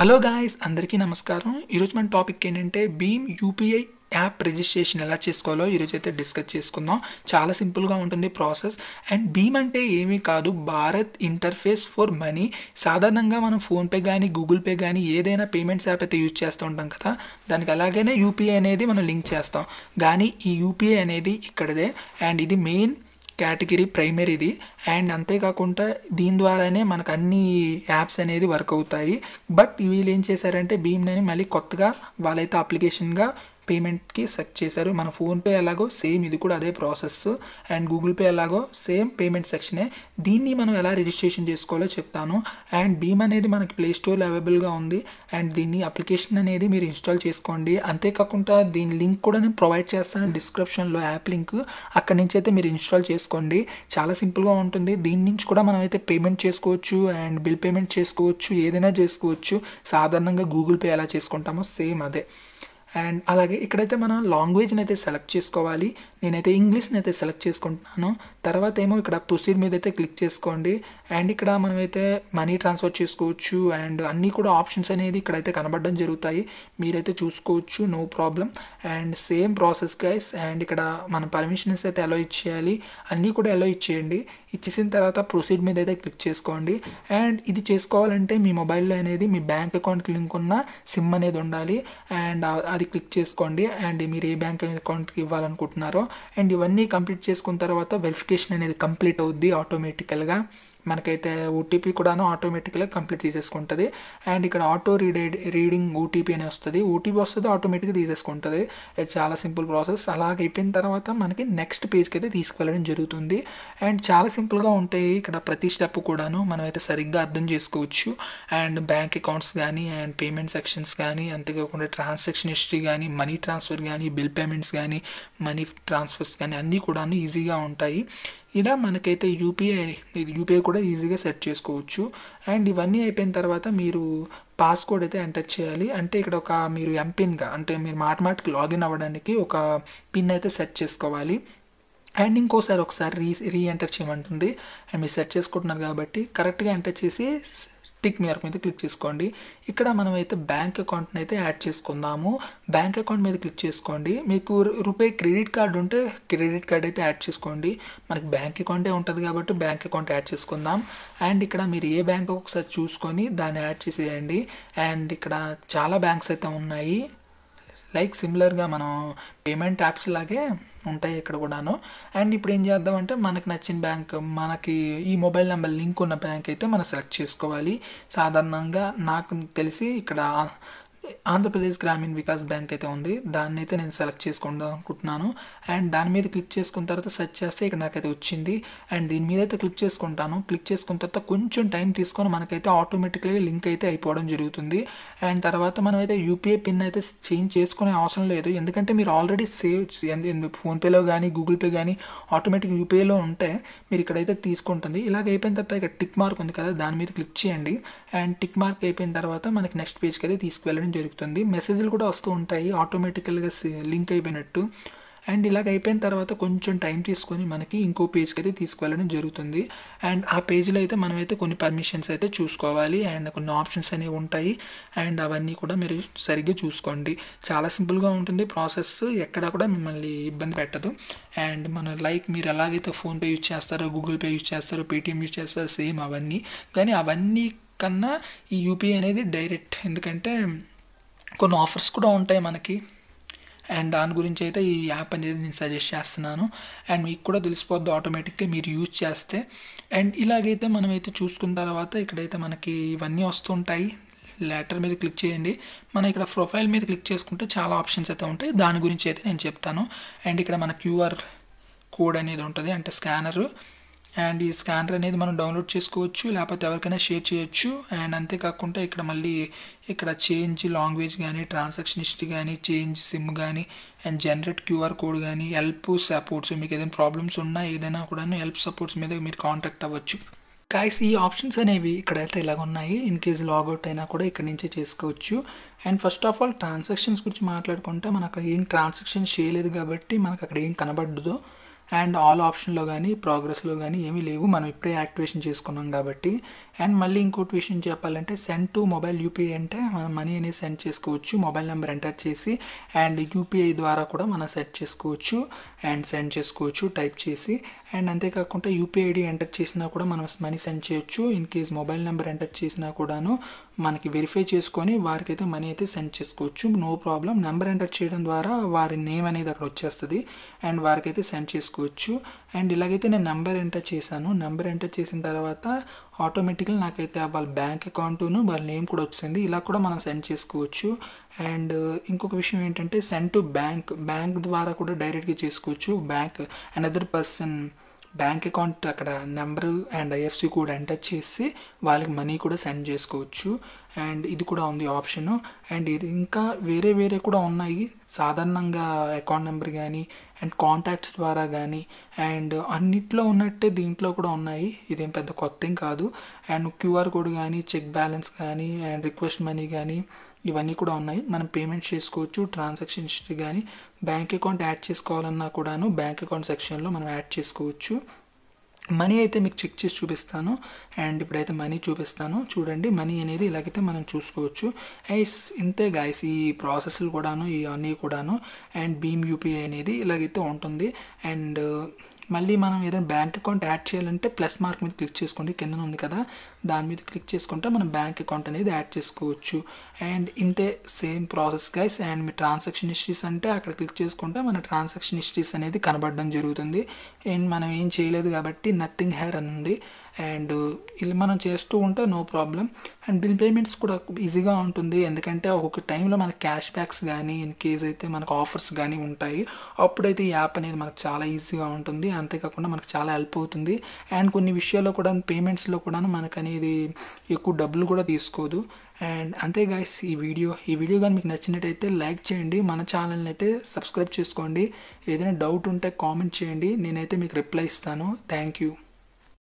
Hello guys, అందరికీ నమస్కారం. ఈరోజు మన టాపిక్ ఏంటంటే భీమ్ యూపీఐ యాప్ రిజిస్ట్రేషన్ ఎలా చేసుకోవాలో ఈరోజు అయితే డిస్కస్ చేసుకుందాం. చాలా సింపుల్గా ఉంటుంది ప్రాసెస్. అండ్ భీమ్ అంటే ఏమీ కాదు, భారత్ ఇంటర్ఫేస్ ఫర్ మనీ. సాధారణంగా మనం ఫోన్పే కానీ గూగుల్ పే కానీ ఏదైనా పేమెంట్స్ యాప్ అయితే యూజ్ చేస్తూ ఉంటాం కదా, దానికి అలాగనే యూపీఐ అనేది మనం లింక్ చేస్తాం. కానీ ఈ యూపీఐ అనేది ఇక్కడదే, అండ్ ఇది మెయిన్ కేటగిరీ ప్రైమరీది. అండ్ అంతేకాకుండా దీని ద్వారానే మనకు అన్ని యాప్స్ అనేది వర్క్ అవుతాయి. బట్ వీళ్ళు ఏం చేశారంటే భీమ్ని మళ్ళీ కొత్తగా వాళ్ళైతే అప్లికేషన్గా పేమెంట్కి సెట్ చేశారు. మన ఫోన్పే ఎలాగో సేమ్ ఇది కూడా అదే ప్రాసెస్, అండ్ గూగుల్ పే ఎలాగో సేమ్ పేమెంట్ సెక్షనే. దీన్ని మనం ఎలా రిజిస్ట్రేషన్ చేసుకోవాలో చెప్తాను. అండ్ భీమ్ అనేది మనకి ప్లే స్టోర్లో అవైలబుల్గా ఉంది. అండ్ దీన్ని అప్లికేషన్ అనేది మీరు ఇన్స్టాల్ చేసుకోండి. అంతేకాకుండా దీని లింక్ కూడా నేను ప్రొవైడ్ చేస్తాను డిస్క్రిప్షన్లో, యాప్ లింక్. అక్కడి నుంచి అయితే మీరు ఇన్స్టాల్ చేసుకోండి. చాలా సింపుల్గా ఉంటుంది. దీని నుంచి కూడా మనం అయితే పేమెంట్ చేసుకోవచ్చు, అండ్ బిల్ పేమెంట్ చేసుకోవచ్చు, ఏదైనా చేసుకోవచ్చు. సాధారణంగా గూగుల్ పే ఎలా చేసుకుంటామో సేమ్ అదే. అండ్ అలాగే ఇక్కడైతే మనం లాంగ్వేజ్ని అయితే సెలెక్ట్ చేసుకోవాలి. నేనైతే ఇంగ్లీష్ని అయితే సెలెక్ట్ చేసుకుంటున్నాను. తర్వాత ఏమో ఇక్కడ ప్రొసీడ్ మీద అయితే క్లిక్ చేసుకోండి. అండ్ ఇక్కడ మనమైతే మనీ ట్రాన్స్ఫర్ చేసుకోవచ్చు, అండ్ అన్నీ కూడా ఆప్షన్స్ అనేది ఇక్కడైతే కనబడడం జరుగుతాయి. మీరైతే చూసుకోవచ్చు, no problem. And same process guys. And ఇక్కడ మన పర్మిషన్స్ అయితే ఎలా ఇచ్చేయాలి, అన్నీ కూడా ఎలా ఇచ్చేయండి. ఇచ్చేసిన తర్వాత ప్రొసీడ్ మీద అయితే క్లిక్ చేసుకోండి. అండ్ ఇది చేసుకోవాలంటే మీ మొబైల్లో అనేది మీ బ్యాంక్ అకౌంట్కి లింక్ ఉన్న సిమ్ అనేది ఉండాలి. అండ్ అది క్లిక్ చేసుకోండి. అండ్ మీరు ఏ బ్యాంక్ అకౌంట్కి ఇవ్వాలనుకుంటున్నారో. అండ్ ఇవన్నీ కంప్లీట్ చేసుకున్న తర్వాత వెరిఫికేషన్ అనేది కంప్లీట్ అవుద్ది ఆటోమేటికల్గా. మనకైతే ఓటీపీ కూడాను ఆటోమేటిక్గా కంప్లీట్ తీసేసుకుంటుంది. అండ్ ఇక్కడ ఆటో రీడింగ్ ఓటీపీ అని వస్తుంది. ఓటీపీ వస్తుంది, ఆటోమేటిక్గా తీసేసుకుంటుంది. ఇది చాలా సింపుల్ ప్రాసెస్. అలాగ అయిపోయిన తర్వాత మనకి నెక్స్ట్ పేజ్కి అయితే తీసుకువెళ్ళడం జరుగుతుంది. అండ్ చాలా సింపుల్గా ఉంటాయి ఇక్కడ ప్రతి స్టెప్ కూడాను మనమైతే సరిగ్గా అర్థం చేసుకోవచ్చు. అండ్ బ్యాంక్ అకౌంట్స్ కానీ, అండ్ పేమెంట్ సెక్షన్స్ కానీ, అంతేకాకుండా ట్రాన్సాక్షన్ హిస్టరీ కానీ, మనీ ట్రాన్స్ఫర్ కానీ, బిల్ పేమెంట్స్ కానీ, మనీ ట్రాన్స్ఫర్స్ కానీ అన్నీ కూడాను ఈజీగా ఉంటాయి. ఇలా మనకైతే యూపీఐ కూడా ఈజీగా సెట్ చేసుకోవచ్చు. అండ్ ఇవన్నీ అయిపోయిన తర్వాత మీరు పాస్కోడ్ అయితే ఎంటర్ చేయాలి. అంటే ఇక్కడ ఒక మీరు ఎంపిన్గా, అంటే మీరు మాటికి లాగిన్ అవ్వడానికి ఒక పిన్ అయితే సెట్ చేసుకోవాలి. అండ్ ఒకసారి రీ ఎంటర్ చేయమంటుంది. అండ్ మీరు సెట్ చేసుకుంటున్నారు కాబట్టి కరెక్ట్గా ఎంటర్ చేసి టిక్ మార్క్ మీద క్లిక్ చేసుకోండి. ఇక్కడ మనమైతే బ్యాంక్ అకౌంట్ని అయితే యాడ్ చేసుకుందాము. బ్యాంక్ అకౌంట్ మీద క్లిక్ చేసుకోండి. మీకు రూపే క్రెడిట్ కార్డు ఉంటే క్రెడిట్ కార్డ్ అయితే యాడ్ చేసుకోండి. మనకి బ్యాంక్ అకౌంటే ఉంటుంది కాబట్టి బ్యాంక్ అకౌంట్ యాడ్ చేసుకుందాం. అండ్ ఇక్కడ మీరు ఏ బ్యాంక్ ఒకసారి చూసుకొని దాన్ని యాడ్ చేసేయండి. అండ్ ఇక్కడ చాలా బ్యాంక్స్ అయితే ఉన్నాయి, లైక్ సిమిలర్గా మనం పేమెంట్ యాప్స్ లాగే ఉంటాయి ఇక్కడ కూడాను. అండ్ ఇప్పుడు ఏం చేద్దామంటే మనకు నచ్చిన బ్యాంక్, మనకి ఈ మొబైల్ నెంబర్ లింక్ ఉన్న బ్యాంక్ అయితే మనం సెలెక్ట్ చేసుకోవాలి. సాధారణంగా నాకు తెలిసి ఇక్కడ ఆంధ్రప్రదేశ్ గ్రామీణ వికాస్ బ్యాంక్ అయితే ఉంది, దాన్ని అయితే నేను సెలెక్ట్ చేసుకుందాం అనుకుంటున్నాను. అండ్ దాని మీద క్లిక్ చేసుకున్న తర్వాత సెర్చ్ చేస్తే ఇక్కడ నాకైతే వచ్చింది. అండ్ దీని మీద అయితే క్లిక్ చేసుకుంటాను. క్లిక్ చేసుకున్న తర్వాత కొంచెం టైం తీసుకొని మనకైతే ఆటోమేటిక్గా లింక్ అయితే అయిపోవడం జరుగుతుంది. అండ్ తర్వాత మనమైతే యూపీఐ పిన్ అయితే చేంజ్ చేసుకునే అవసరం లేదు, ఎందుకంటే మీరు ఆల్రెడీ ఫోన్పేలో కానీ గూగుల్ పే కానీ ఆటోమేటిక్ యూపీఐలో ఉంటే మీరు ఇక్కడైతే తీసుకుంటుంది. ఇలాగ అయిపోయిన తర్వాత ఇక్కడ టిక్ మార్క్ ఉంది కదా, దాని మీద క్లిక్ చేయండి. అండ్ టిక్ మార్క్ అయిపోయిన తర్వాత మనకి నెక్స్ట్ పేజ్కి అయితే తీసుకువెళ్ళడం జరుగుతుంది. మెసేజ్లు కూడా వస్తూ ఉంటాయి ఆటోమేటికల్గా లింక్ అయిపోయినట్టు. అండ్ ఇలాగ అయిపోయిన తర్వాత కొంచెం టైం తీసుకొని మనకి ఇంకో పేజ్కి అయితే తీసుకువెళ్ళడం జరుగుతుంది. అండ్ ఆ పేజ్లో అయితే మనమైతే కొన్ని పర్మిషన్స్ అయితే చూసుకోవాలి, అండ్ కొన్ని ఆప్షన్స్ అనేవి ఉంటాయి. అండ్ అవన్నీ కూడా మీరు సరిగ్గా చూసుకోండి. చాలా సింపుల్గా ఉంటుంది ప్రాసెస్, ఎక్కడా కూడా మిమ్మల్ని ఇబ్బంది పెట్టదు. అండ్ మీరు ఎలాగైతే ఫోన్పే యూజ్ చేస్తారో, గూగుల్ పే యూజ్ చేస్తారో, పేటిఎం యూజ్ చేస్తారో సేమ్ అవన్నీ. కానీ అవన్నీ కన్నా ఈ యూపీఐ అనేది డైరెక్ట్, ఎందుకంటే కొన్ని ఆఫర్స్ కూడా ఉంటాయి మనకి. అండ్ దాని గురించి అయితే ఈ యాప్ అనేది నేను సజెస్ట్ చేస్తున్నాను. అండ్ మీకు కూడా తెలిసిపోద్ది ఆటోమేటిక్గా మీరు యూజ్ చేస్తే. అండ్ ఇలాగైతే మనమైతే చూసుకున్న తర్వాత ఇక్కడైతే మనకి ఇవన్నీ వస్తుంటాయి. లెటర్ మీద క్లిక్ చేయండి. మనం ఇక్కడ ప్రొఫైల్ మీద క్లిక్ చేసుకుంటే చాలా ఆప్షన్స్ అయితే ఉంటాయి, దాని గురించి అయితే నేను చెప్తాను. అండ్ ఇక్కడ మన క్యూఆర్ కోడ్ అనేది ఉంటుంది, అంటే స్కానరు. అండ్ ఈ స్కానర్ అనేది మనం డౌన్లోడ్ చేసుకోవచ్చు, లేకపోతే ఎవరికైనా షేర్ చేయొచ్చు. అండ్ అంతేకాకుండా ఇక్కడ చేంజ్ లాంగ్వేజ్ కానీ, ట్రాన్సాక్షన్ హిస్టరీ కానీ, చేంజ్ సిమ్ కానీ, అండ్ జనరేట్ క్యూఆర్ కోడ్ కానీ, హెల్ప్ సపోర్ట్స్, మీకు ఏదైనా ప్రాబ్లమ్స్ ఉన్నా ఏదైనా కూడా హెల్ప్ సపోర్ట్స్ మీద మీరు కాంటాక్ట్ అవ్వచ్చు. గాయ్స్, ఈ ఆప్షన్స్ అనేవి ఇక్కడైతే ఇలాగ ఉన్నాయి. ఇన్ కేసు లాగౌట్ అయినా కూడా ఇక్కడ నుంచే చేసుకోవచ్చు. And first of all transactions గురించి మాట్లాడుకుంటే మనకు ఏం ట్రాన్సాక్షన్స్ చేయలేదు కాబట్టి మనకు అక్కడ ఏం కనబడదు. అండ్ ఆల్ ఆప్షన్లో కానీ ప్రోగ్రెస్లో కానీ ఏమీ లేవు, మనం ఇప్పుడే యాక్టివేషన్ చేసుకున్నాం కాబట్టి. అండ్ మళ్ళీ ఇంకోటి విషయం చెప్పాలంటే సెండ్ టు మొబైల్ యూపీఐ అంటే మనం మనీ అనేది సెండ్ చేసుకోవచ్చు మొబైల్ నెంబర్ ఎంటర్ చేసి, అండ్ యూపీఐ ద్వారా కూడా మనం సెట్ చేసుకోవచ్చు అండ్ సెండ్ చేసుకోవచ్చు టైప్ చేసి. అండ్ అంతేకాకుండా యూపీఐ ఐడి ఎంటర్ చేసినా కూడా మనం మనీ సెండ్ చేయొచ్చు. In case mobile number enter చేసినా కూడాను మనకి వెరిఫై చేసుకొని వారికైతే మనీ అయితే సెండ్ చేసుకోవచ్చు, నో ప్రాబ్లం. నెంబర్ ఎంటర్ చేయడం ద్వారా వారి నేమ్ అనేది అక్కడ వచ్చేస్తుంది అండ్ వారికైతే సెండ్ చేసుకోవచ్చు. అండ్ ఇలాగైతే నేను నెంబర్ ఎంటర్ చేశాను. నెంబర్ ఎంటర్ చేసిన తర్వాత ఆటోమేటిక్గా నాకైతే వాళ్ళ బ్యాంక్ అకౌంటును వాళ్ళ నేమ్ కూడా వచ్చింది. ఇలా కూడా మనం సెండ్ చేసుకోవచ్చు. అండ్ ఇంకొక విషయం ఏంటంటే సెండ్ టు బ్యాంక్ ద్వారా కూడా డైరెక్ట్గా చేసుకోవచ్చు. Bank another person bank account అక్కడ number and IFSC code enter చేసి వాళ్ళకి మనీ కూడా సెండ్ చేసుకోవచ్చు. అండ్ ఇది కూడా ఉంది ఆప్షను. అండ్ ఇది ఇంకా వేరే కూడా ఉన్నాయి, సాధారణంగా అకౌంట్ నెంబర్ కానీ అండ్ కాంటాక్ట్స్ ద్వారా కానీ అండ్ అన్నిట్లో ఉన్నట్టే దీంట్లో కూడా ఉన్నాయి, ఇదేం పెద్ద కొత్త ఏం కాదు. అండ్ క్యూఆర్ కోడ్ కానీ చెక్ బ్యాలెన్స్ కానీ అండ్ రిక్వెస్ట్ మనీ కానీ ఇవన్నీ కూడా ఉన్నాయి. మనం పేమెంట్ చేసుకోవచ్చు, ట్రాన్సాక్షన్ హిస్టరీ కానీ బ్యాంక్ అకౌంట్ యాడ్ చేసుకోవాలన్నా కూడాను బ్యాంక్ అకౌంట్ సెక్షన్లో మనం యాడ్ చేసుకోవచ్చు. మనీ అయితే మీకు చెక్ చేసి చూపిస్తాను. అండ్ ఇప్పుడైతే మనీ చూపిస్తాను చూడండి. మనీ అనేది ఇలాగైతే మనం చూసుకోవచ్చు. ఇంతే గాయస్ ఈ ప్రాసెస్లు కూడాను ఇవన్నీ కూడాను. అండ్ భీమ్ యూపీఐ అనేది ఇలాగైతే ఉంటుంది. అండ్ మళ్ళీ మనం ఏదైనా బ్యాంక్ అకౌంట్ యాడ్ చేయాలంటే ప్లస్ మార్క్ మీద క్లిక్ చేసుకోండి, కింద ఉంది కదా దాని మీద క్లిక్ చేసుకుంటే మనం బ్యాంక్ అకౌంట్ అనేది యాడ్ చేసుకోవచ్చు. అండ్ ఇంతే same process guys. And me transaction histories అంటే అక్కడ క్లిక్ చేసుకుంటే మన ట్రాన్సాక్షన్ హిస్టరీస్ అనేది కనబడడం జరుగుతుంది. అండ్ మనం ఏం చేయలేదు కాబట్టి నథింగ్ హెయిర్ అని ఉంది. అండ్ ఇలా మనం చేస్తూ ఉంటే no problem. And bill payments కూడా ఈజీగా ఉంటుంది, ఎందుకంటే ఒక్కొక్క టైంలో మనకి క్యాష్ బ్యాక్స్ కానీ ఇన్ కేస్ అయితే మనకు ఆఫర్స్ కానీ ఉంటాయి, అప్పుడైతే ఈ యాప్ అనేది మనకు చాలా ఈజీగా ఉంటుంది. అంతేకాకుండా మనకు చాలా హెల్ప్ అవుతుంది. అండ్ కొన్ని విషయాల్లో కూడా పేమెంట్స్లో కూడా మనకు అనేది ఎక్కువ డబ్బులు కూడా తీసుకోదు. అండ్ అంతే గాయస్ ఈ వీడియో కానీ మీకు నచ్చినట్టయితే లైక్ చేయండి, మన ఛానల్ని అయితే సబ్స్క్రైబ్ చేసుకోండి. ఏదైనా డౌట్ ఉంటే కామెంట్ చేయండి, నేనైతే మీకు రిప్లై ఇస్తాను. Thank you.